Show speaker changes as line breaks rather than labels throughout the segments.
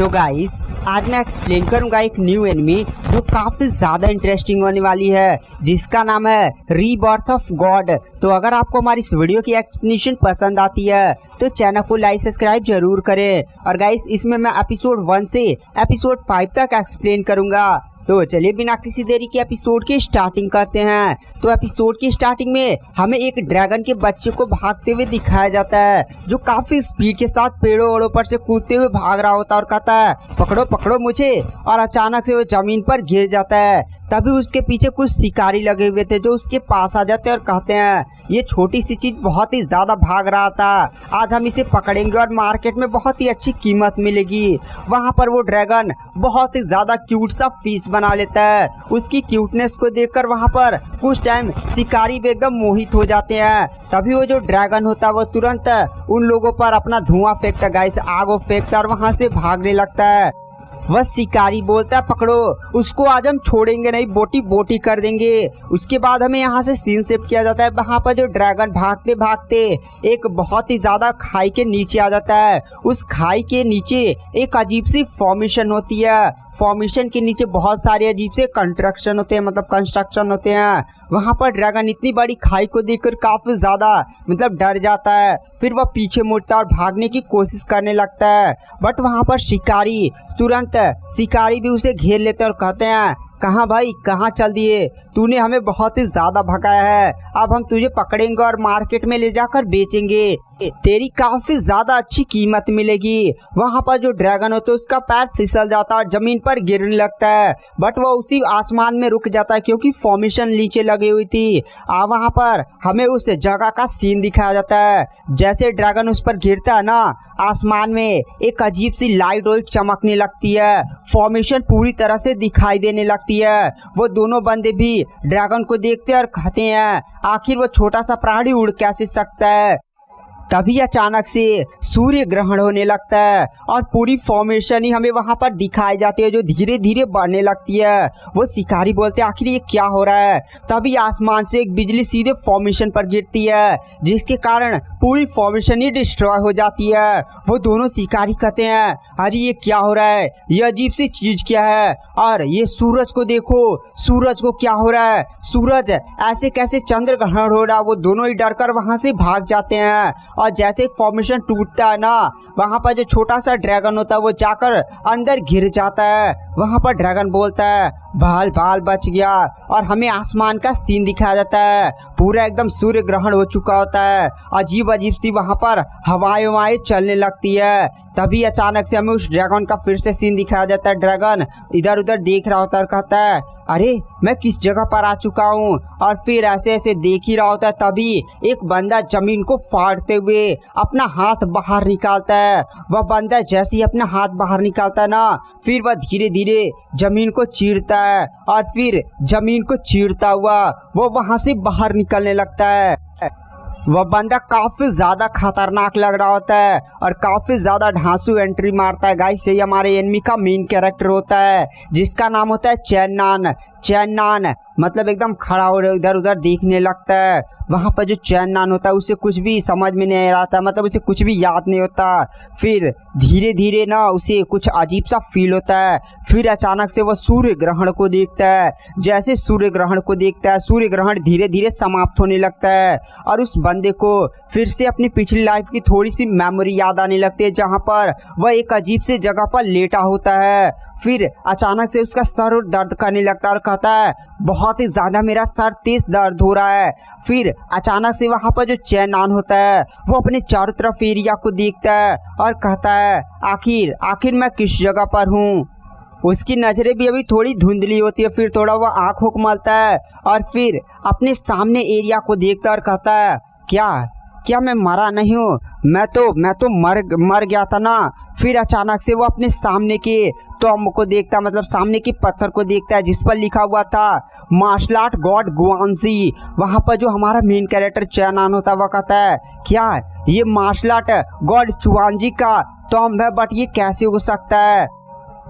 तो गाइस आज मैं एक्सप्लेन करूंगा एक न्यू एनिमी जो काफी ज्यादा इंटरेस्टिंग होने वाली है, जिसका नाम है रीबर्थ ऑफ गॉड। तो अगर आपको हमारी इस वीडियो की एक्सप्लेनेशन पसंद आती है तो चैनल को लाइक सब्सक्राइब जरूर करें। और गाइस इसमें मैं एपिसोड 1 से एपिसोड 5 तक एक्सप्लेन करूंगा। तो चलिए बिना किसी देरी के एपिसोड की स्टार्टिंग करते हैं। तो एपिसोड की स्टार्टिंग में हमें एक ड्रैगन के बच्चे को भागते हुए दिखाया जाता है, जो काफी स्पीड के साथ पेड़ों ओड़ों पर से कूदते हुए भाग रहा होता है और कहता है पकड़ो पकड़ो मुझे। और अचानक से वो जमीन पर गिर जाता है। तभी उसके पीछे कुछ शिकारी लगे हुए थे जो उसके पास आ जाते हैं और कहते हैं ये छोटी सी चीज बहुत ही ज्यादा भाग रहा था, आज हम इसे पकड़ेंगे और मार्केट में बहुत ही अच्छी कीमत मिलेगी। वहाँ पर वो ड्रैगन बहुत ही ज्यादा क्यूट सा फीस बना लेता है। उसकी क्यूटनेस को देखकर वहाँ पर कुछ टाइम शिकारी भी एकदम मोहित हो जाते हैं। तभी वो जो ड्रैगन होता है वो तुरंत उन लोगों पर अपना धुआं फेंकता है, गाइस आग फेंकता है और वहाँ से भागने लगता है। वह शिकारी बोलता है पकड़ो उसको, आज हम छोड़ेंगे नहीं, बोटी बोटी कर देंगे। उसके बाद हमें यहाँ से सीन शिफ्ट किया जाता है। वहाँ पर जो ड्रैगन भागते भागते एक बहुत ही ज्यादा खाई के नीचे आ जाता है। उस खाई के नीचे एक अजीब सी फॉर्मेशन होती है। फॉर्मेशन के नीचे बहुत सारे अजीब से कंस्ट्रक्शन होते हैं, मतलब कंस्ट्रक्शन होते हैं। वहाँ पर ड्रैगन इतनी बड़ी खाई को देखकर काफी ज्यादा डर जाता है। फिर वह पीछे मुड़ता है और भागने की कोशिश करने लगता है। बट वहाँ पर शिकारी भी उसे घेर लेते हैं और कहते हैं कहाँ भाई कहाँ चल दिए, तूने हमें बहुत ही ज्यादा भगाया है, अब हम तुझे पकड़ेंगे और मार्केट में ले जाकर बेचेंगे, तेरी काफी ज्यादा अच्छी कीमत मिलेगी। वहाँ पर जो ड्रैगन होता है उसका पैर फिसल जाता है और जमीन पर गिरने लगता है। बट वह उसी आसमान में रुक जाता है क्योंकि फॉर्मेशन नीचे लगी हुई थी। वहाँ पर हमें उस जगह का सीन दिखाया जाता है। जैसे ड्रैगन उस पर गिरता है ना, आसमान में एक अजीब सी लाइट वाइट चमकने लगती है। फॉर्मेशन पूरी तरह से दिखाई देने लगती है। वो दोनों बंदे भी ड्रैगन को देखते हैं और कहते हैं आखिर वो छोटा सा प्राणी उड़ कैसे सकता है। तभी अचानक से सूर्य ग्रहण होने लगता है और पूरी फॉर्मेशन ही हमें वहां पर दिखाई जाती है जो धीरे धीरे बढ़ने लगती है। वो शिकारी बोलते हैं आखिर ये क्या हो रहा है। तभी आसमान से एक बिजली सीधे फॉर्मेशन पर गिरती है, जिसके कारण पूरी फॉर्मेशन ही डिस्ट्रॉय हो जाती है। वो दोनों शिकारी कहते हैं अरे ये क्या हो रहा है, ये अजीब सी चीज क्या है। और ये सूरज को देखो, सूरज को क्या हो रहा है, सूरज ऐसे कैसे चंद्र ग्रहण हो रहा है। वो दोनों ही डर कर वहां से भाग जाते हैं। और जैसे फॉर्मेशन टूटता है ना, वहाँ पर जो छोटा सा ड्रैगन होता है वो जाकर अंदर गिर जाता है। वहाँ पर ड्रैगन बोलता है बाल बाल बच गया। और हमें आसमान का सीन दिखाया जाता है, पूरा एकदम सूर्य ग्रहण हो चुका होता है। अजीब अजीब सी वहाँ पर हवाएं चलने लगती है। तभी अचानक से हमें उस ड्रैगन का फिर से सीन दिखाया जाता है। ड्रैगन इधर उधर देख रहा होता है और कहता है अरे मैं किस जगह पर आ चुका हूँ। और फिर ऐसे ऐसे देख ही रहा होता है। तभी एक बंदा जमीन को फाड़ते हुए अपना हाथ बाहर निकालता है। वह बंदा जैसे ही अपना हाथ बाहर निकालता है ना, फिर वह धीरे धीरे जमीन को चीरता है और फिर जमीन को चीरता हुआ वो वहां से बाहर निकलने लगता है। वह बंदा काफी ज्यादा खतरनाक लग रहा होता है और काफी ज्यादा ढांसू एंट्री मारता है। गाइस ये हमारे एनिमी का मेन कैरेक्टर होता है, जिसका नाम होता है चैननान। चैननान मतलब एकदम खड़ा हो इधर उधर देखने लगता है। वहाँ पर जो चैननान होता है उसे कुछ भी समझ में नहीं आता, मतलब उसे कुछ भी याद नहीं होता। फिर धीरे धीरे ना उसे कुछ अजीब सा फील होता है। फिर अचानक से वह सूर्य ग्रहण को देखता है। जैसे सूर्य ग्रहण को देखता है, सूर्य ग्रहण धीरे धीरे समाप्त होने लगता है और उस बंदे को फिर से अपनी पिछली लाइफ की थोड़ी सी मेमोरी याद आने लगती है, जहाँ पर वह एक अजीब से जगह पर लेटा होता है। फिर अचानक से उसका सर दर्द करने लगता है और कहता है बहुत ही ज्यादा मेरा सर तेज दर्द हो रहा है। फिर अचानक से वहाँ पर जो चैननान होता है वो अपने चारों तरफ एरिया को देखता है और कहता है आखिर मैं किस जगह पर हूँ। उसकी नजरें भी अभी थोड़ी धुंधली होती है। फिर थोड़ा वो आँख मलता है और फिर अपने सामने एरिया को देखता है और कहता है क्या मैं मरा नहीं हूँ, मैं तो मर गया था ना। फिर अचानक से वो अपने सामने के टॉम्ब को देखता है, मतलब सामने के पत्थर को देखता है जिस पर लिखा हुआ था मार्शल आर्ट गॉड गुआनजी। वहाँ पर जो हमारा मेन कैरेक्टर चैननान होता है वह कहता है क्या ये मार्शल आर्ट गॉड चुआनजी का टॉम्ब है, बट ये कैसे हो सकता है,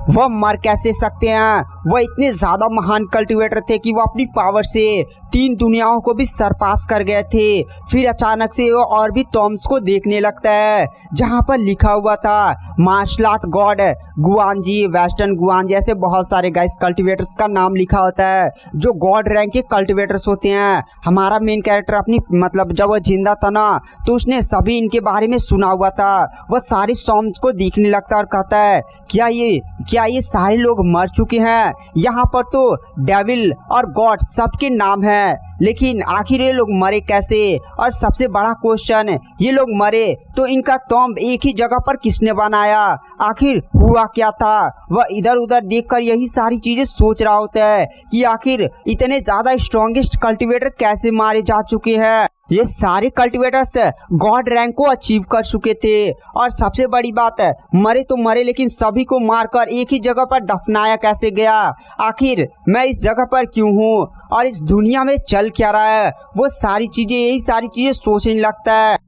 वह मर कैसे सकते हैं। वह इतने ज़्यादा महान कल्टिवेटर थे कि वो अपनी पावर से 3 दुनियाओं को भी सरपास कर गए थे। फिर अचानक से वो और भी टॉम्स को देखने लगता है जहाँ पर लिखा हुआ था मार्शल आर्ट गॉड गुआनजी, वेस्टर्न गुआनजी, ऐसे बहुत सारे गाइस कल्टिवेटर्स का नाम लिखा होता है जो गॉड रैंक के कल्टिवेटर्स होते हैं। हमारा मेन कैरेक्टर अपनी मतलब जब वो जिंदा था ना तो उसने सभी इनके बारे में सुना हुआ था। वह सारे टॉम्स को देखने लगता है और कहता है क्या ये सारे लोग मर चुके हैं? यहाँ पर तो डेविल और गॉड सबके नाम हैं, लेकिन आखिर ये लोग मरे कैसे? और सबसे बड़ा क्वेश्चन, ये लोग मरे तो इनका टॉम्ब एक ही जगह पर किसने बनाया? आखिर हुआ क्या था? वह इधर उधर देखकर यही सारी चीजें सोच रहा होता है कि आखिर इतने ज्यादा स्ट्रॉन्गेस्ट कल्टिवेटर कैसे मारे जा चुके हैं। ये सारे कल्टिवेटर्स गॉड रैंक को अचीव कर चुके थे और सबसे बड़ी बात है मरे तो मरे, लेकिन सभी को मारकर एक ही जगह पर दफनाया कैसे गया? आखिर मैं इस जगह पर क्यों हूँ और इस दुनिया में चल क्या रहा है? वो सारी चीजें यही सारी चीजें सोचने लगता है।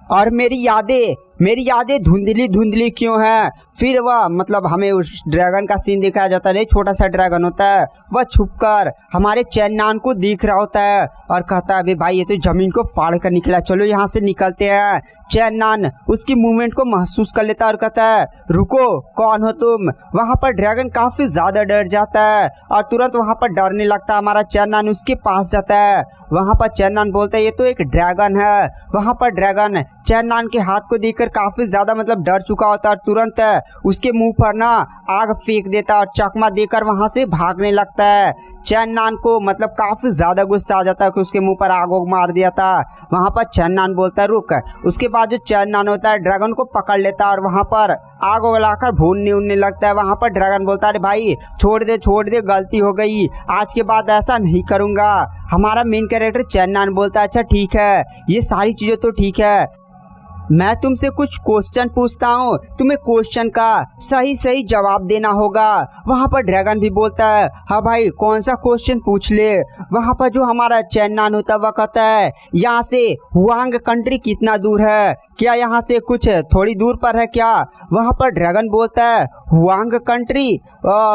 और मेरी यादें धुंधली क्यों हैं? फिर वह मतलब हमें उस ड्रैगन का सीन दिखाया जाता है, छोटा सा ड्रैगन होता है, वह छुपकर हमारे चेन्नान को देख रहा होता है और कहता है अबे भाई ये तो जमीन को फाड़ कर निकला, चलो यहाँ से निकलते हैं। चेन्नान उसकी मूवमेंट को महसूस कर लेता है और कहता है रुको, कौन हो तुम? वहाँ पर ड्रैगन काफी ज्यादा डर जाता है और तुरंत वहाँ पर डरने लगता है। हमारा चेन्नान उसके पास जाता है। वहाँ पर चेन्नान बोलता है ये तो एक ड्रैगन है। वहाँ पर ड्रैगन चेन्नान के हाथ को देखकर काफी ज्यादा मतलब डर चुका होता है और तुरंत उसके मुंह पर ना आग फेंक देता है और चकमा देकर वहां से भागने लगता है। चेन्नान को मतलब काफी ज्यादा गुस्सा आ जाता है कि उसके मुंह पर आग मार दिया था। वहां पर चेन्नान बोलता है रुक। उसके बाद जो चेन्नान होता है ड्रैगन को पकड़ लेता है और वहां पर आग उगलाकर भूनने उड़ने लगता है। वहां पर ड्रैगन बोलता है अरे भाई छोड़ दे, गलती हो गई, आज के बाद ऐसा नहीं करूंगा। हमारा मेन कैरेक्टर चेन्नान बोलता है अच्छा ठीक है, ये सारी चीजें तो ठीक है, मैं तुमसे कुछ क्वेश्चन पूछता हूँ, तुम्हें क्वेश्चन का सही जवाब देना होगा। वहाँ पर ड्रैगन भी बोलता है हाँ भाई कौन सा क्वेश्चन पूछ ले। वहाँ पर जो हमारा चेन्नान होता है वह कहता है यहाँ से हुआंग कंट्री कितना दूर है? क्या यहाँ से कुछ थोड़ी दूर पर है क्या? वहाँ पर ड्रैगन बोलता है हुआंग कंट्री।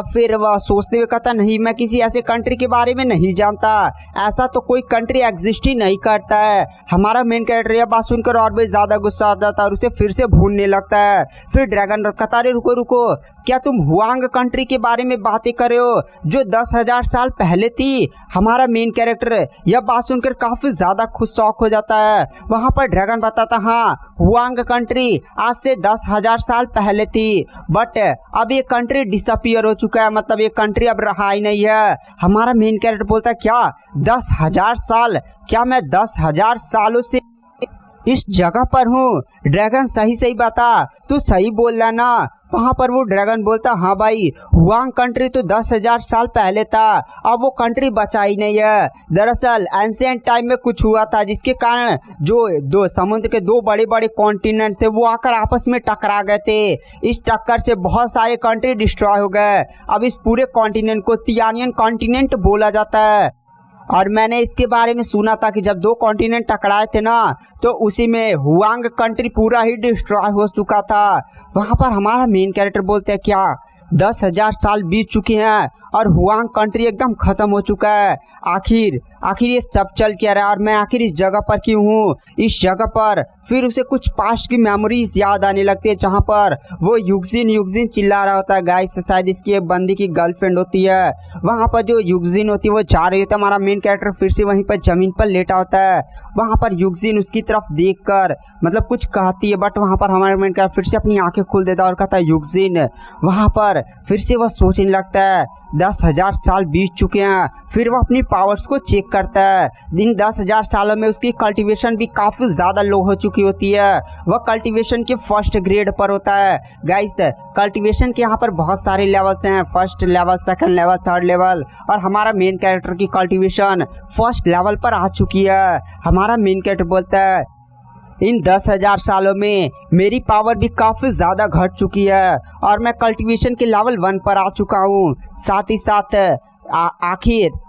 फिर वह सोचते हुए कहता नहीं, मैं किसी ऐसे कंट्री के बारे में नहीं जानता, ऐसा तो कोई कंट्री एग्जिस्ट ही नहीं करता है। हमारा मेन कैरेक्टर यह बात सुनकर और भी ज्यादा गुस्सा आता था और उसे फिर से भूनने लगता है। फिर ड्रैगन कहता है रुको, क्या तुम हुआंग कंट्री के बारे में बातें कर रहे हो जो 10,000 साल पहले थी? हमारा मेन कैरेक्टर यह बात सुनकर काफी ज्यादा खुश शौक हो जाता है। वहाँ पर ड्रैगन बताता हाँ हुआंग कंट्री आज से 10,000 साल पहले थी, बट अब ये कंट्री डिसअपियर हो चुका है, मतलब ये कंट्री अब रहा ही नहीं है। हमारा मेन कैरेक्टर बोलता है क्या 10,000 साल? क्या मैं 10,000 सालों से इस जगह पर हूँ? ड्रैगन सही बता, तू सही बोल रहा ना? वहाँ पर वो ड्रैगन बोलता हाँ भाई हुआंग कंट्री तो 10,000 साल पहले था, अब वो कंट्री बचा ही नहीं है। दरअसल एंशिएंट टाइम में कुछ हुआ था जिसके कारण जो दो समुद्र के दो बड़े बड़े कॉन्टिनेंट थे वो आकर आपस में टकरा गए थे। इस टक्कर से बहुत सारे कंट्री डिस्ट्रॉय हो गए। अब इस पूरे कॉन्टिनेंट को तियानियन कॉन्टिनेंट बोला जाता है। और मैंने इसके बारे में सुना था कि जब दो कॉन्टिनेंट टकराए थे ना तो उसी में हुआंग कंट्री पूरा ही डिस्ट्रॉय हो चुका था। वहाँ पर हमारा मेन कैरेक्टर बोलते हैं क्या 10,000 साल बीत चुके हैं और हुआंग कंट्री एकदम खत्म हो चुका है? आखिर ये सब चल क्या रहा है और मैं आखिर इस जगह पर क्यों हूँ? इस जगह पर फिर उसे कुछ पास्ट की मेमोरीज याद आने लगती है जहाँ पर वो युगजिन चिल्ला रहा होता है। गाइस शायद इसकी एक बंदी की गर्लफ्रेंड होती है। वहाँ पर जो युगजिन होती है वो जा रही होती है। हमारा मेन कैरेक्टर फिर से वहीं पर जमीन पर लेटा होता है। वहाँ पर युगजिन उसकी तरफ देख कर मतलब कुछ कहती है, बट वहाँ पर हमारा मेन कैरेक्टर फिर से अपनी आंखें खोल देता है और कहता है युगजिन। वहाँ पर फिर से वह सोचने लगता है 10,000 साल बीत चुके हैं। फिर वह अपनी पावर्स को चेक करता है। इन 10,000 सालों में उसकी कल्टीवेशन भी काफ़ी ज़्यादा लो हो चुकी होती है। वह कल्टीवेशन के फर्स्ट ग्रेड पर होता है। गाइस कल्टीवेशन के यहाँ पर बहुत सारे लेवल्स हैं, first level, second level, third level, और हमारा मेन कैरेक्टर की कल्टीवेशन फर्स्ट लेवल पर आ चुकी है। हमारा मेन कैरेक्टर बोलता है इन 10,000 सालों में मेरी पावर भी काफ़ी ज़्यादा घट चुकी है और मैं कल्टीवेशन के लेवल 1 पर आ चुका हूँ। साथ ही साथ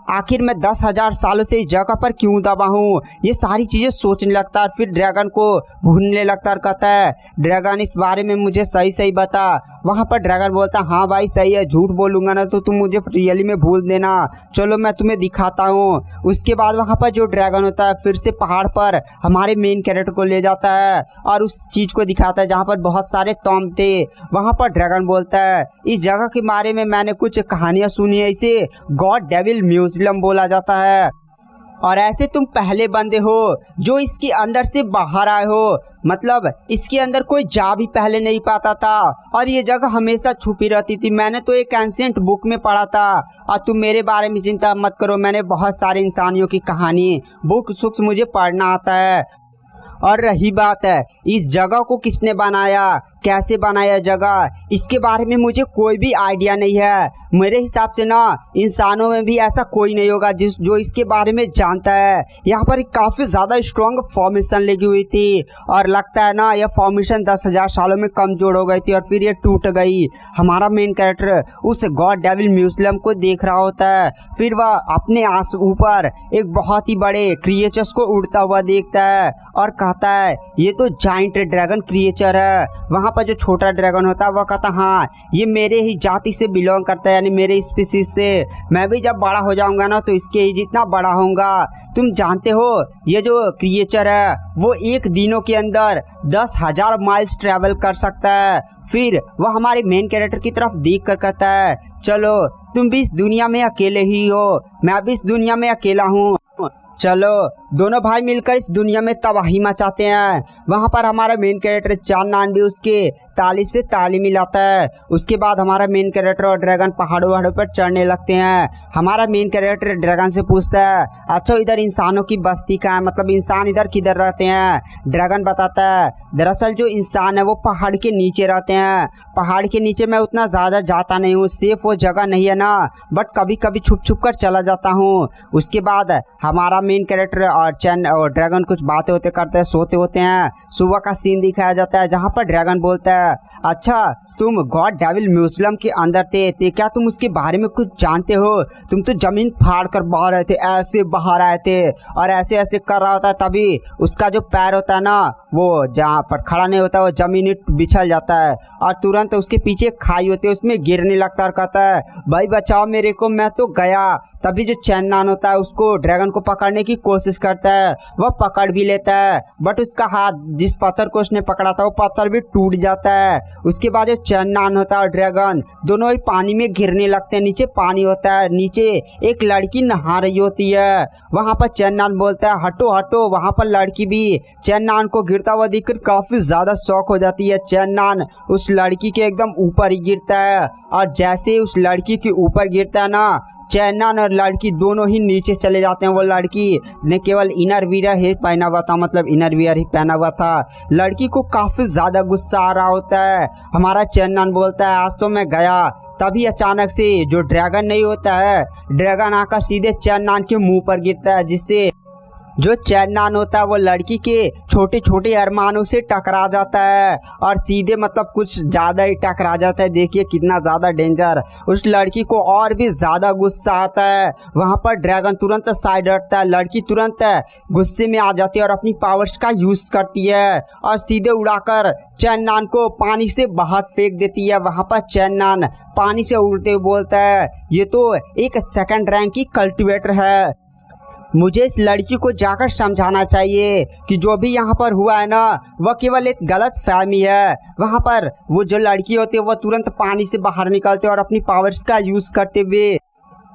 आखिर मैं 10,000 सालों से इस जगह पर क्यों दबा हूँ। ये सारी चीज़ें सोचने लगता है। फिर ड्रैगन को भूलने लगता और कहता है ड्रैगन इस बारे में मुझे सही सही बता। वहाँ पर ड्रैगन बोलता है हाँ भाई सही है, झूठ बोलूँगा ना तो तुम मुझे रियली में भूल देना, चलो मैं तुम्हें दिखाता हूँ। उसके बाद वहाँ पर जो ड्रैगन होता है फिर से पहाड़ पर हमारे मेन कैरेक्टर को ले जाता है और उस चीज़ को दिखाता है जहाँ पर बहुत सारे तोम थे। वहाँ पर ड्रैगन बोलता है इस जगह के बारे में मैंने कुछ कहानियाँ सुनी है, इसे गॉड डेविल म्यूजियम बोला जाता है और ऐसे तुम पहले बंदे हो जो इसके अंदर से बाहर आए हो। मतलब इसके अंदर कोई जा भी पहले नहीं पाता था और ये जगह हमेशा छुपी रहती थी। मैंने तो एक एंशिएंट बुक में पढ़ा था और तुम मेरे बारे में चिंता मत करो, मैंने बहुत सारे इंसानियों की कहानी बुक सुक्स मुझे पढ़ना आता है। और रही बात है इस जगह को किसने बनाया, कैसे बनाया जगह, इसके बारे में मुझे कोई भी आइडिया नहीं है। मेरे हिसाब से ना इंसानों में भी ऐसा कोई नहीं होगा जो इसके बारे में जानता है। यहाँ पर काफ़ी ज़्यादा स्ट्रॉन्ग फॉर्मेशन लगी हुई थी और लगता है ना यह फॉर्मेशन 10,000 सालों में कमजोर हो गई थी और फिर ये टूट गई। हमारा मेन कैरेक्टर उस गॉड डेविल म्यूजियम को देख रहा होता है। फिर वह अपने आस ऊपर एक बहुत ही बड़े क्रिएचर्स को उड़ता हुआ देखता है और कहता है ये तो जाइंट ड्रैगन क्रिएचर है। वहाँ पर जो छोटा ड्रैगन होता है वह कहता हाँ ये मेरे ही जाति से बिलोंग करता है, यानी मेरे स्पीसीज से। मैं भी जब बड़ा हो जाऊंगा ना तो इसके ही जितना बड़ा होऊंगा। तुम जानते हो ये जो क्रिएचर है वो एक दिनों के अंदर 10,000 माइल्स ट्रैवल कर सकता है। फिर वह हमारे मेन कैरेक्टर की तरफ देख कर कहता है चलो तुम भी इस दुनिया में अकेले ही हो, मैं भी इस दुनिया में अकेला हूँ, चलो दोनों भाई मिलकर इस दुनिया में तबाही मचाते हैं। वहाँ पर हमारा मेन कैरेक्टर चांदनान भी उसके ताली से ताली मिलाता है। उसके बाद हमारा मेन कैरेक्टर और ड्रैगन पहाड़ों वहाड़ों पर चढ़ने लगते हैं। हमारा मेन कैरेक्टर ड्रैगन से पूछता है अच्छा इधर इंसानों की बस्ती कहाँ है, मतलब इंसान इधर किधर रहते हैं। ड्रैगन बताता है दरअसल जो इंसान है वो पहाड़ के नीचे रहते हैं। पहाड़ के नीचे मैं उतना ज़्यादा जाता नहीं हूँ, सेफ वो जगह नहीं है ना, बट कभी कभी छुप छुप कर चला जाता हूँ। उसके बाद हमारा मेन कैरेक्टर और ड्रैगन कुछ बातें होते करते हैं, सोते होते हैं। सुबह का सीन दिखाया जाता है जहाँ पर ड्रैगन बोलता है अच्छा तुम गॉड डेविल म्यूजियम के अंदर थे क्या तुम उसके बारे में कुछ जानते हो? तुम तो जमीन फाड़ कर बाहर आए थे, ऐसे बाहर आए थे और ऐसे ऐसे कर रहा होता है, तभी उसका जो पैर होता है ना वो जहाँ पर खड़ा नहीं होता वो जमीन बिछल जाता है और तुरंत उसके पीछे खाई होती है, उसमें गिरने लगता है और कहता है भाई बचाओ मेरे को, मैं तो गया। तभी जो चैननान होता है उसको ड्रैगन को पकड़ने की कोशिश करता है, वह पकड़ भी लेता है बट उसका हाथ जिस पत्थर को उसने पकड़ा था वो पत्थर भी टूट जाता है। उसके बाद जो चैननान होता है और ड्रैगन दोनों ही पानी में गिरने लगते हैं। नीचे पानी होता है, नीचे एक लड़की नहा रही होती है। वहाँ पर चैननान बोलता है हटो हटो, वहाँ पर लड़की भी चैननान को गिरता हुआ देखकर काफी ज्यादा शौक हो जाती है। चैननान उस लड़की के एकदम ऊपर ही गिरता है और जैसे ही उस लड़की के ऊपर गिरता है ना चैननान और लड़की दोनों ही नीचे चले जाते हैं। वो लड़की ने केवल इनर वियर ही पहना हुआ था, मतलब इनर वियर ही पहना हुआ था। लड़की को काफ़ी ज़्यादा गुस्सा आ रहा होता है। हमारा चैननान बोलता है आज तो मैं गया। तभी अचानक से जो ड्रैगन नहीं होता है, ड्रैगन आकर सीधे चैननान के मुंह पर गिरता है, जिससे जो चैननान होता है वो लड़की के छोटे छोटे अरमानों से टकरा जाता है और सीधे मतलब कुछ ज़्यादा ही टकरा जाता है। देखिए कितना ज़्यादा डेंजर। उस लड़की को और भी ज़्यादा गुस्सा आता है। वहाँ पर ड्रैगन तुरंत साइड हटता है, लड़की तुरंत गुस्से में आ जाती है और अपनी पावर्स का यूज़ करती है और सीधे उड़ाकर चैननान को पानी से बाहर फेंक देती है। वहाँ पर चैननान पानी से उड़ते हुए बोलता है ये तो एक सेकंड रैंक की कल्टिवेटर है, मुझे इस लड़की को जाकर समझाना चाहिए कि जो भी यहाँ पर हुआ है ना वह केवल एक गलत फहमी है। वहाँ पर वो जो लड़की होती है वह तुरंत पानी से बाहर निकलते और अपनी पावर्स का यूज़ करते हुए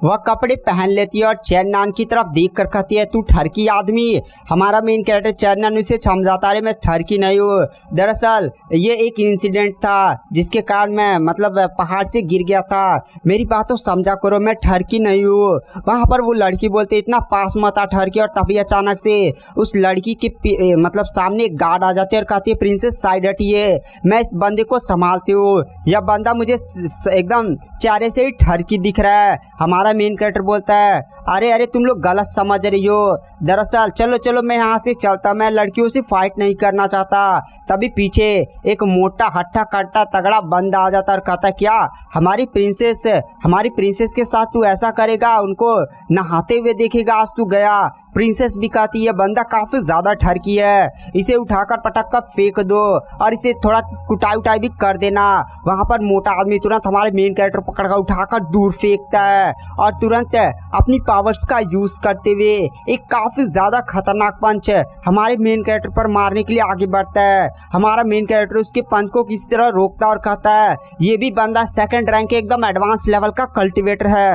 वह कपड़े पहन लेती है और चैननान की तरफ देख कर कहती है तू ठरकी आदमी। हमारा मेन कैरेक्टर चैननान उसे समझाता है मैं ठरकी नहीं हूँ, दरअसल ये एक इंसिडेंट था जिसके कारण मैं मतलब पहाड़ से गिर गया था, मेरी बात तो समझा करो, मैं ठरकी नहीं हूँ। वहाँ पर वो लड़की बोलती इतना पास मत आ ठरकी। और तभी अचानक से उस लड़की के मतलब सामने एक गार्ड आ जाती है और कहती है प्रिंसेस साइड हटिए, मैं इस बंदे को संभालती हूँ, यह बंदा मुझे एकदम चेहरे से ही ठरकी दिख रहा है। हमारा हमारा मेन कैरेक्टर बोलता है अरे अरे तुम लोग गलत समझ रही हो, दरअसल चलो चलो मैं यहाँ से चलता, मैं लड़कियों से फाइट नहीं करना चाहता। तभी पीछे एक मोटा हट्टा कट्टा तगड़ा बंदा आ जाता और कहता क्या हमारी प्रिंसेस के साथ तू ऐसा करेगा, उनको नहाते हुए देखेगा, आज तू गया। प्रिंसेस भी कहती है बंदा काफी ज्यादा ठरकी है, इसे उठाकर पटक कर फेंक दो और इसे थोड़ा कुटाई उटाई भी कर देना। वहां पर मोटा आदमी तुरंत हमारे मेन कैरेक्टर पकड़कर उठाकर दूर फेंकता है और तुरंत अपनी पावर्स का यूज करते हुए एक काफी ज्यादा खतरनाक पंच हमारे मेन कैरेक्टर पर मारने के लिए आगे बढ़ता है। हमारा मेन कैरेक्टर उसके पंच को किसी तरह रोकता और कहता है ये भी बंदा सेकंड रैंक के एकदम एडवांस लेवल का कल्टिवेटर है।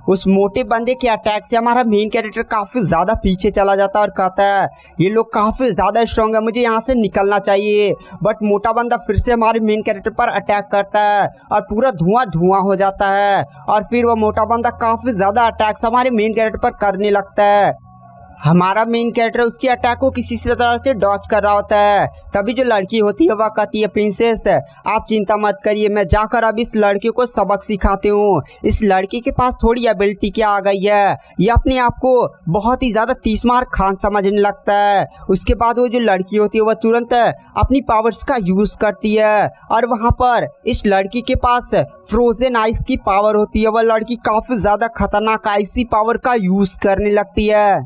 उस मोटे बंदे के अटैक से हमारा मेन कैरेक्टर काफी ज्यादा पीछे चला जाता है और कहता है ये लोग काफी ज्यादा स्ट्रांग है, मुझे यहाँ से निकलना चाहिए। बट मोटा बंदा फिर से हमारे मेन कैरेक्टर पर अटैक करता है और पूरा धुआं धुआं हो जाता है और फिर वो मोटा बंदा काफी ज्यादा अटैक्स हमारे मेन कैरेक्टर पर करने लगता है। हमारा मेन कैरेक्टर उसके अटैक को किसी तरह से डॉज कर रहा होता है। तभी जो लड़की होती है वह कहती है प्रिंसेस आप चिंता मत करिए, मैं जाकर अब इस लड़की को सबक सिखाती हूँ। इस लड़की के पास थोड़ी एबिलिटी क्या आ गई है, ये अपने आप को बहुत ही ज्यादा तीसमार खान समझने लगता है। उसके बाद वो जो लड़की होती है वह तुरंत अपनी पावर्स का यूज करती है और वहाँ पर इस लड़की के पास फ्रोजन आइस की पावर होती है। वह लड़की काफी ज्यादा खतरनाक आइसी पावर का यूज करने लगती है।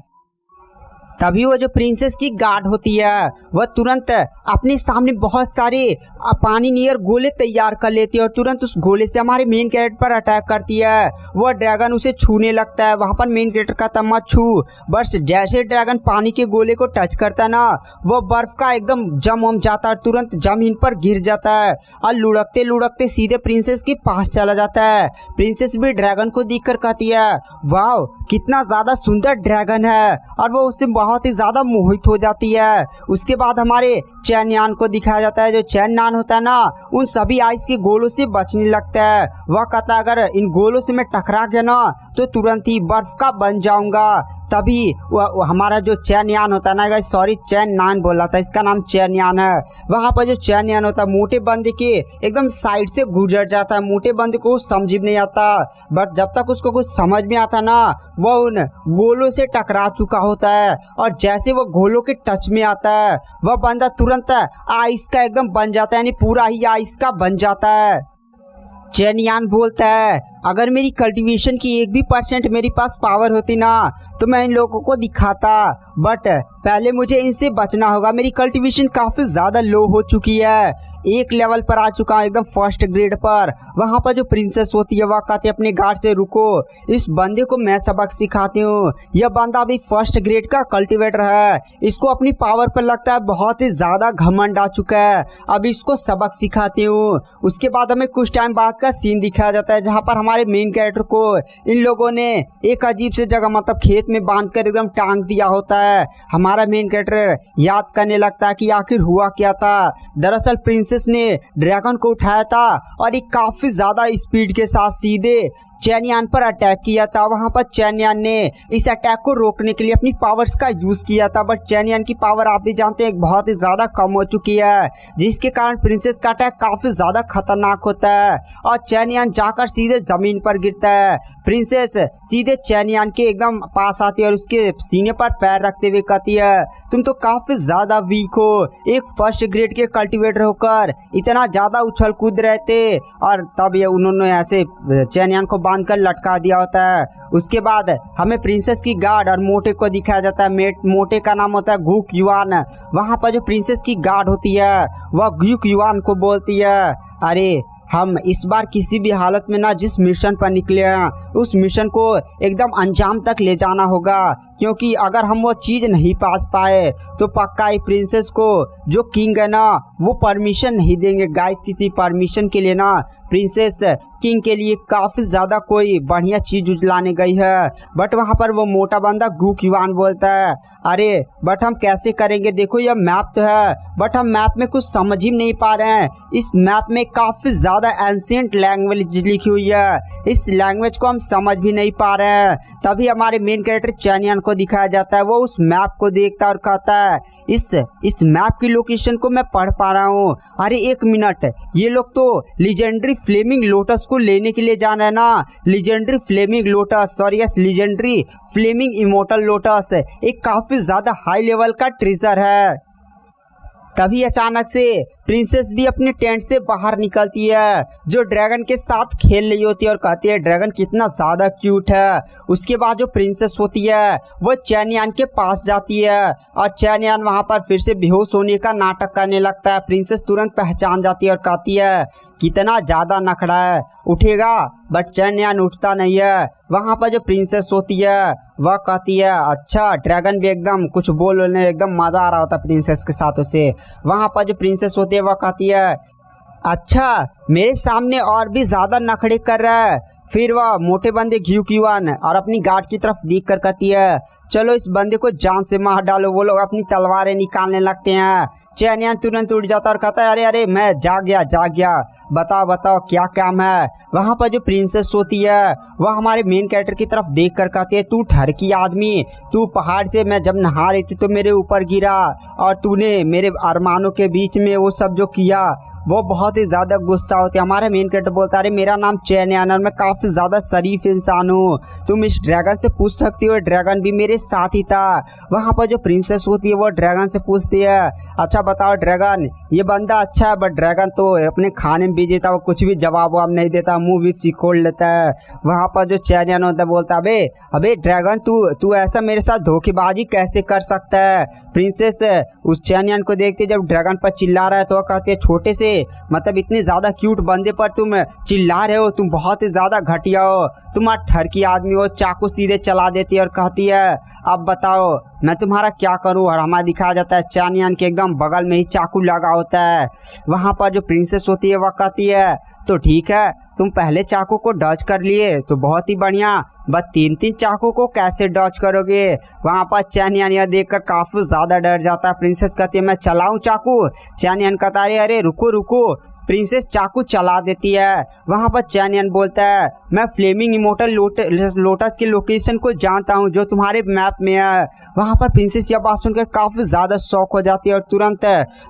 तभी वो जो प्रिंसेस की गार्ड होती है वह तुरंत अपने सामने बहुत सारे पानी नियर गोले तैयार कर लेती है और तुरंत उस गोले से हमारे मेन कैरेक्टर पर अटैक करती है। वह ड्रैगन उसे छूने लगता है, वहाँ पर मेन कैरेक्टर का तब मत छू। बस जैसे ड्रैगन पानी के गोले को टच करता है ना, वह बर्फ का एकदम जम जाता है, तुरंत जमीन पर गिर जाता है और लुढ़कते लुढ़कते सीधे प्रिंसेस के पास चला जाता है। प्रिंसेस भी ड्रैगन को देखकर कहती है वाह कितना ज्यादा सुंदर ड्रैगन है और वो उससे बहुत ही ज्यादा मोहित हो जाती है। उसके बाद हमारे चैनयान को दिखाया जाता है। जो चैनयान होता है ना, उन सभी आइस के गोलों से बचने लगता है। वह कहता है अगर इन गोलों से मैं टकरा गया ना तो तुरंत ही बर्फ का बन जाऊंगा। तभी हमारा जो चैनयान होता है ना, सॉरी चैनयान बोला था, इसका नाम चैनयान है। वहाँ पर जो चैनयान होता है मोटे बंदे के एकदम साइड से गुजर जाता है। मोटे बंदे को समझ में नहीं आता, बट जब तक उसको कुछ समझ में आता ना, वह उन गोलों से टकरा चुका होता है और जैसे वो गोलों के टच में आता है वह बंदा तुरंत आइस का एकदम बन जाता है, यानी पूरा ही आइस का बन जाता है। चैनयान बोलता है अगर मेरी कल्टीवेशन की 1 भी % मेरे पास पावर होती ना तो मैं इन लोगों को दिखाता, बट पहले मुझे इनसे बचना होगा। मेरी कल्टीवेशन काफ़ी ज़्यादा लो हो चुकी है, 1 लेवल पर आ चुका हूँ, एकदम फर्स्ट ग्रेड पर। वहाँ पर जो प्रिंसेस होती है वह कहती है अपने गार्ड से रुको, इस बंदे को मैं सबक सिखाती हूँ। यह बंदा अभी फर्स्ट ग्रेड का कल्टीवेटर है, इसको अपनी पावर पर लगता है बहुत ही ज़्यादा घमंड आ चुका है, अब इसको सबक सिखाती हूँ। उसके बाद हमें कुछ टाइम बाद का सीन दिखाया जाता है जहाँ पर हमारे मेन कैरेक्टर को इन लोगों ने एक अजीब से जगह मतलब खेत में बांधकर एकदम टांग दिया होता है। हमारा मेन कैरेक्टर याद करने लगता है कि आखिर हुआ क्या था। दरअसल प्रिंसेस ने ड्रैगन को उठाया था और एक काफी ज्यादा स्पीड के साथ सीधे चैनयान पर अटैक किया था। वहां पर चैनयान ने इस अटैक को रोकने के लिए अपनी पावर्स का यूज किया था, बट चैनयान की पावर आप भी जानते हैं बहुत ही ज्यादा कम हो चुकी है, जिसके कारण प्रिंसेस का अटैक काफी ज्यादा खतरनाक होता है और चैनयान जाकर सीधे जमीन पर गिरता है। प्रिंसेस सीधे चैनयान के एकदम पास आती है और उसके सीने पर पैर रखते हुए कहती है तुम तो काफी ज्यादा वीक हो, एक फर्स्ट ग्रेड के कल्टीवेटर होकर इतना ज्यादा उछल कूद रहे थे। और तब ये उन्होंने ऐसे चैनयान को बांध कर लटका दिया होता है। उसके बाद हमें प्रिंसेस की गार्ड और मोटे को दिखाया जाता है। मोटे का नाम होता है गुक युआन। वहाँ पर जो प्रिंसेस की गार्ड होती है वह गुक युआन को बोलती है अरे हम इस बार किसी भी हालत में ना जिस मिशन पर निकले हैं उस मिशन को एकदम अंजाम तक ले जाना होगा, क्योंकि अगर हम वो चीज़ नहीं पास पाए तो पक्का ही प्रिंसेस को जो किंग है ना वो परमिशन नहीं देंगे। गाइस किसी परमिशन के लिए ना प्रिंसेस किंग के लिए काफ़ी ज़्यादा कोई बढ़िया चीज़ उजलाने गई है, बट वहाँ पर वो मोटा बंदा गुक युआन बोलता है अरे बट हम कैसे करेंगे, देखो यह मैप तो है बट हम मैप में कुछ समझ ही नहीं पा रहे हैं। इस मैप में काफ़ी ज़्यादा एंशिएंट लैंग्वेज लिखी हुई है, इस लैंग्वेज को हम समझ भी नहीं पा रहे हैं। तभी हमारे मेन कैरेक्टर चैनयान को को दिखाया जाता है वो उस मैप को देखता है और कहता है इस मैप की लोकेशन को मैं पढ़ पा रहा हूँ। अरे एक मिनट, ये लोग तो लीजेंडरी फ्लेमिंग लोटस को लेने के लिए जा रहे हैं ना। Legendary flaming lotus, sorry yes, legendary flaming immortal lotus एक काफ़ी ज़्यादा हाई लेवल का ट्रेजर है। तभी अचानक से प्रिंसेस भी अपने टेंट से बाहर निकलती है, जो ड्रैगन के साथ खेल रही होती है और कहती है ड्रैगन कितना ज़्यादा क्यूट है। उसके बाद जो प्रिंसेस होती है वो चैनयान के पास जाती है और चैनयान वहाँ पर फिर से बेहोश होने का नाटक करने लगता है। प्रिंसेस तुरंत पहचान जाती है और कहती है कितना ज़्यादा नखड़ा है, उठेगा, बट चैनयान उठता नहीं है। वहाँ पर जो प्रिंसेस होती है वह कहती है अच्छा, ड्रैगन भी एकदम कुछ बोलने एकदम मज़ा आ रहा होता प्रिंसेस के साथ उसे। वहाँ पर जो प्रिंसेस होती है वह कहती है अच्छा, मेरे सामने और भी ज़्यादा नखड़े कर रहा है। फिर वह मोटे बंदे घ्यूक्यूआन और अपनी गार्ड की तरफ देख कर कहती है चलो इस बंदे को जान से मार डालो। वो लोग अपनी तलवारें निकालने लगते हैं। चैनयान तुरंत उठ जाता और कहता है अरे अरे मैं जाग गया, बताओ क्या काम है। वहाँ पर जो प्रिंसेस होती है वह हमारे मेन कैरेक्टर की तरफ देख कर कहती है तू ठरकी आदमी, तू पहाड़ से मैं जब नहा रही थी तो मेरे ऊपर गिरा और तूने मेरे अरमानों के बीच में वो सब जो किया, वो बहुत ही ज़्यादा गुस्सा होती है। हमारा मेन कैरेक्टर बोलता है अरे मेरा नाम चैनयान और मैं काफ़ी ज़्यादा शरीफ इंसान हूँ, तुम इस ड्रैगन से पूछ सकती हो, ड्रैगन भी मेरे साथ ही था। वहाँ पर जो प्रिंसेस होती है वो ड्रैगन से पूछती है अच्छा बताओ ड्रैगन, ये बंदा अच्छा है, बट ड्रैगन तो अपने खाने में बिजी था, वो कुछ भी जवाब नहीं देता, मुँह भी सिकोड़ लेता है। वहाँ पर जो चैनयान होता है बोलता है अबे ड्रैगन तू ऐसा मेरे साथ धोखेबाजी कैसे कर सकता है। प्रिंसेस उस चैनयान को देखते जब ड्रैगन पर चिल्ला रहा है तो कहती है छोटे से, मतलब इतने ज़्यादा क्यूट बंदे पर तुम चिल्ला रहे हो, तुम बहुत ही ज़्यादा घटिया हो, तुम ठरकी आदमी हो। चाकू सीधे चला देती है और कहती है अब बताओ मैं तुम्हारा क्या करूं। और हमारा दिखाया जाता है चैनयान के एकदम बगल में ही चाकू लगा होता है। वहाँ पर जो प्रिंसेस होती है वह कहती है तो ठीक है, तुम पहले चाकू को डॉज कर लिए तो बहुत ही बढ़िया, बस 3-3 चाकू को कैसे डॉज करोगे। वहाँ पर चैनयान यह देखकर काफ़ी ज़्यादा डर जाता है। प्रिंसेस कहती है मैं चलाऊँ चाकू। चैनयान कहता है अरे रुको। प्रिंसेस चाकू चला देती है। वहाँ पर चैनयान बोलता है मैं फ्लेमिंग इमोर्टल लोटस की लोकेशन को जानता हूँ जो तुम्हारे मैप में है। वहाँ पर प्रिंसेस यह बात सुनकर काफ़ी ज़्यादा शॉक हो जाती है और तुरंत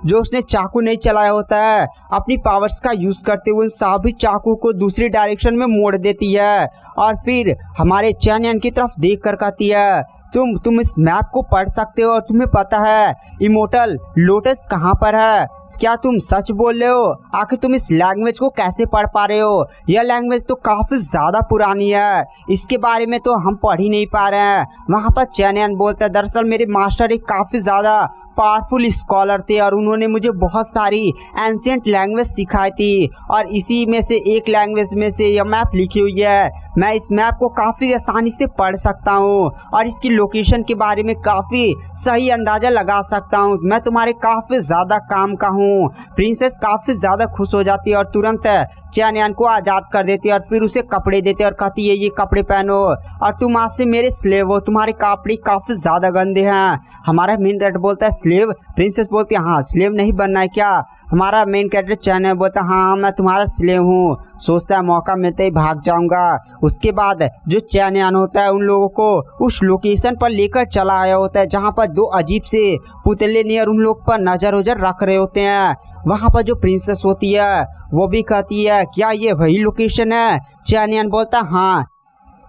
जो उसने चाकू नहीं चलाया होता है अपनी पावर्स का यूज़ करते हुए सभी चाकू को दूसरी डायरेक्शन में मोड़ देती है और फिर हमारे चैनयान की तरफ देख कर कहती है तुम इस मैप को पढ़ सकते हो और तुम्हें पता है इमोर्टल लोटस कहाँ पर है। क्या तुम सच बोल रहे हो? आखिर तुम इस लैंग्वेज को कैसे पढ़ पा रहे हो? यह लैंग्वेज तो काफ़ी ज़्यादा पुरानी है, इसके बारे में तो हम पढ़ ही नहीं पा रहे हैं। वहाँ पर चैनयान बोलता है दरअसल मेरे मास्टर एक काफ़ी ज़्यादा पावरफुल स्कॉलर थे और उन्होंने मुझे बहुत सारी एंशिएंट लैंग्वेज सिखाई थी और इसी में से एक लैंग्वेज में से यह मैप लिखी हुई है। मैं इस मैप को काफ़ी आसानी से पढ़ सकता हूँ और इसकी लोकेशन के बारे में काफ़ी सही अंदाज़ा लगा सकता हूँ। मैं तुम्हारे काफ़ी ज़्यादा काम का हूँ। प्रिंसेस काफ़ी ज़्यादा खुश हो जाती है और तुरंत चैनयान को आज़ाद कर देती है और फिर उसे कपड़े देते हैं और कहती है ये कपड़े पहनो और तुम आज से मेरे स्लेव हो, तुम्हारे कपड़े काफ़ी ज़्यादा गंदे हैं। हमारा मेन कैरेक्टर बोलता है स्लेव? प्रिंसेस बोलती है हाँ स्लेव नहीं बनना है क्या? हमारा मेन कैरेक्टर चैनयान बोलता है हाँ मैं तुम्हारा स्लेव हूँ। सोचता है मौका मिलते ही भाग जाऊंगा। उसके बाद जो चैनयान होता है उन लोगों को उस लोकेशन पर लेकर चला आया होता है जहाँ पर दो अजीब से पुतले नियर उन लोग पर नज़र उजर रख रहे होते हैं। वहाँ पर जो प्रिंसेस होती है वो भी कहती है क्या ये वही लोकेशन है? चैनयान बोलता है हाँ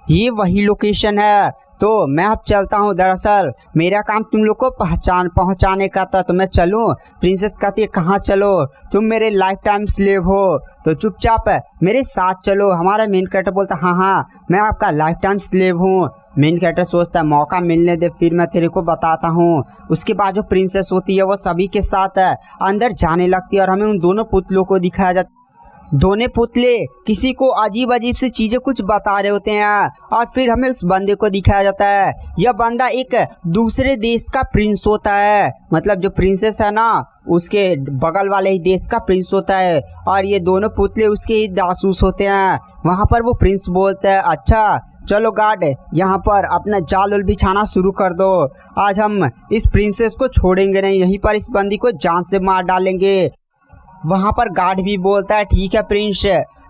ये वही लोकेशन है, तो मैं अब चलता हूँ। दरअसल मेरा काम तुम लोग को पहुँचाने का था, तो मैं चलूँ? प्रिंसेस कहती है कहाँ चलो? तुम मेरे लाइफ टाइम स्लेव हो तो चुपचाप मेरे साथ चलो। हमारा मेन कैरेक्टर बोलता हाँ मैं आपका लाइफ टाइम स्लेव हूँ। मेन कैरेक्टर सोचता है मौका मिलने दे फिर मैं तेरे को बताता हूँ। उसके बाद जो प्रिंसेस होती है वो सभी के साथ अंदर जाने लगती है और हमें उन दोनों पुतलों को दिखाया जाता है। दोनों पुतले किसी को अजीब अजीब सी चीज़ें कुछ बता रहे होते हैं और फिर हमें उस बंदे को दिखाया जाता है। यह बंदा एक दूसरे देश का प्रिंस होता है, मतलब जो प्रिंसेस है ना उसके बगल वाले ही देश का प्रिंस होता है और ये दोनों पुतले उसके ही जासूस होते हैं। वहाँ पर वो प्रिंस बोलता है अच्छा चलो गार्ड यहाँ पर अपना जाल उल बिछाना शुरू कर दो, आज हम इस प्रिंसेस को छोड़ेंगे नहीं, यहीं पर इस बंदी को जान से मार डालेंगे। वहाँ पर गार्ड भी बोलता है ठीक है प्रिंस,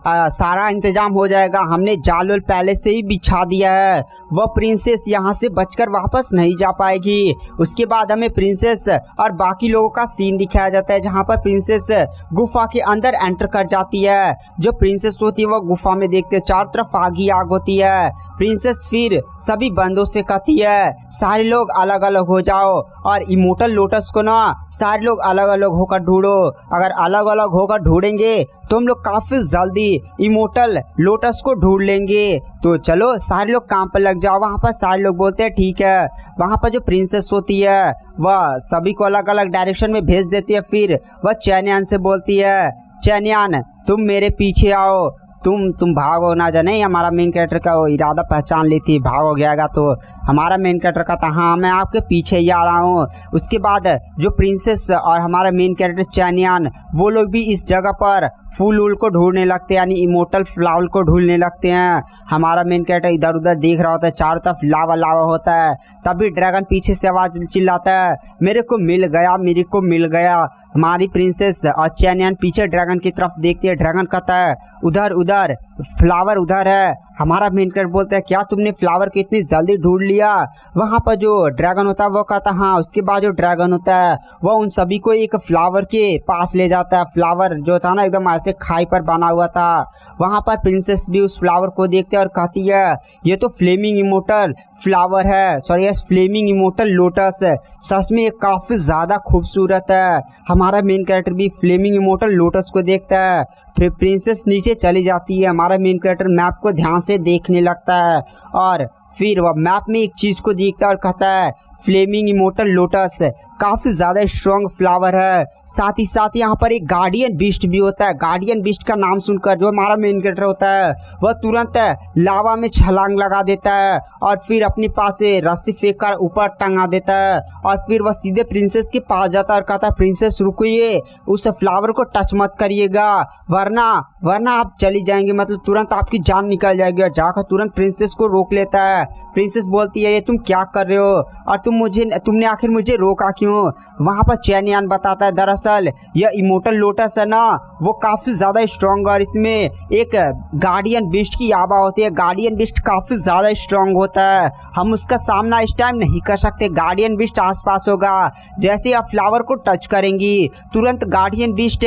सारा इंतजाम हो जाएगा, हमने जाल वाल पहले से ही बिछा दिया है। वह प्रिंसेस यहाँ से बचकर वापस नहीं जा पाएगी। उसके बाद हमें प्रिंसेस और बाकी लोगों का सीन दिखाया जाता है जहाँ पर प्रिंसेस गुफा के अंदर एंटर कर जाती है। जो प्रिंसेस होती है वह गुफा में देखते चारों तरफ आग ही आग होती है। प्रिंसेस फिर सभी बंदों से कहती है सारे लोग अलग अलग हो जाओ और इमोर्टल लोटस को ना सारे लोग अलग अलग होकर ढूंढो। अगर अलग अलग होकर ढूंढेंगे तो हम लोग काफ़ी जल्दी इमोर्टल लोटस को ढूंढ लेंगे। तो चलो सारे लोग काम पर लग जाओ। वहाँ पर सारे लोग बोलते हैं ठीक है। वहाँ पर जो प्रिंसेस होती है वह सभी को अलग अलग डायरेक्शन में भेज देती है। फिर वह चैनियान से बोलती है चैनियान तुम मेरे पीछे आओ, तुम भागो ना। जाने हमारा मेन कैरेक्टर का वो इरादा पहचान ली थी, भाग हो गया तो हमारा मेन कैरेक्टर का था हाँ मैं आपके पीछे ही आ रहा हूँ। उसके बाद जो प्रिंसेस और हमारा मेन कैरेक्टर चैनियान वो लोग भी इस जगह पर फूल वूल को ढूंढने लगते हैं, यानी इमोर्टल फ्लावर को ढूंढने लगते हैं। हमारा मेन कैरेक्टर इधर उधर देख रहा होता है, चारों तरफ लावा लावा होता है। तभी ड्रैगन पीछे से आवाज़ चिल्लाता है मेरे को मिल गया, मेरे को मिल गया। हमारी प्रिंसेस और चैनियान पीछे ड्रैगन की तरफ देखती है। ड्रैगन कहता है उधर उधर फ्लावर उधर है। हमारा मेन कैरेक्टर बोलता है क्या तुमने फ्लावर को इतनी जल्दी ढूंढ लिया? वहाँ पर जो ड्रैगन होता है वो कहता है हाँ। उसके बाद जो ड्रैगन होता है वह उन सभी को एक फ्लावर के पास ले जाता है। फ्लावर जो था ना एकदम ऐसे खाई पर बना हुआ था। वहाँ पर प्रिंसेस भी उस फ्लावर को देखते हैं और कहती है ये तो फ्लेमिंग इमोर्टल फ्लावर है, sorry yes flaming immortal lotus है। सच में ये काफ़ी ज़्यादा खूबसूरत है। हमारा मेन कैरेक्टर भी फ्लेमिंग इमोर्टल लोटस को देखता है। फिर प्रिंसेस नीचे चली जाती है। हमारा मेन कैरेक्टर मैप को ध्यान से देखने लगता है और फिर वह मैप में एक चीज़ को देखता है और कहता है फ्लेमिंग इमोर्टल लोटस काफ़ी ज़्यादा स्ट्रॉन्ग फ्लावर है। साथ ही यहाँ पर एक गार्डियन बीस्ट भी होता है। गार्डियन बीस्ट का नाम सुनकर जो हमारा मेन कैरेक्टर होता है वह तुरंत लावा में छलांग लगा देता है और फिर अपने पास से रस्सी फेंक कर ऊपर टंगा देता है और फिर वह सीधे प्रिंसेस के पास जाता है और कहता है प्रिंसेस रुकिए, उस फ्लावर को टच मत करिएगा वरना आप चली जाएंगे, मतलब तुरंत आपकी जान निकल जाएगी। जाकर तुरंत प्रिंसेस को रोक लेता है। प्रिंसेस बोलती है ये तुम क्या कर रहे हो और तुमने आखिर मुझे रोका क्यों? वहाँ पर चैनियान बताता है दरअसल यह इमोर्टल लोटस है ना वो काफ़ी ज़्यादा स्ट्रॉन्ग और इसमें एक गार्डियन बिस्ट की आभा होती है। गार्डियन बिस्ट काफ़ी ज़्यादा स्ट्रॉन्ग होता है, हम उसका सामना इस टाइम नहीं कर सकते। गार्डियन बिस्ट आसपास होगा, जैसे आप फ्लावर को टच करेंगी तुरंत गार्डियन बिस्ट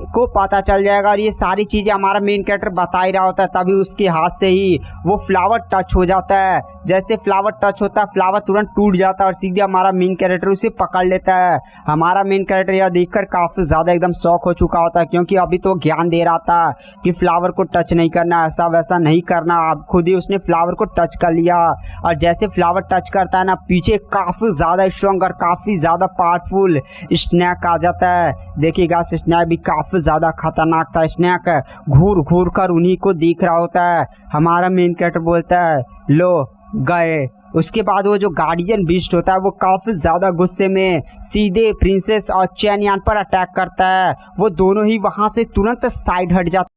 को पता चल जाएगा और ये सारी चीज़ें हमारा मेन कैरेक्टर बता ही रहा होता है। तभी उसके हाथ से ही वो फ्लावर टच हो जाता है। जैसे फ्लावर टच होता है फ्लावर तुरंत टूट जाता है और सीधे हमारा मेन कैरेक्टर उसे पकड़ लेता है। हमारा मेन कैरेक्टर यह देखकर काफ़ी ज़्यादा एकदम शॉक हो चुका होता है क्योंकि अभी तो ज्ञान दे रहा था कि फ्लावर को टच नहीं करना, ऐसा वैसा नहीं करना। अब खुद ही उसने फ्लावर को टच कर लिया और जैसे फ्लावर टच करता है ना पीछे काफ़ी ज़्यादा स्ट्रॉन्ग और काफ़ी ज़्यादा पावरफुल स्नैक आ जाता है। देखिएगा स्नैक भी काफ़ी ज़्यादा खतरनाक था। स्नैक घूर घूर कर उन्हीं को दिख रहा होता है। हमारा मेन कैरेक्टर बोलता है लो गए। उसके बाद वो जो गार्डियन बीस्ट होता है वो काफ़ी ज़्यादा गुस्से में सीधे प्रिंसेस और चैनियान पर अटैक करता है। वो दोनों ही वहाँ से तुरंत साइड हट जाते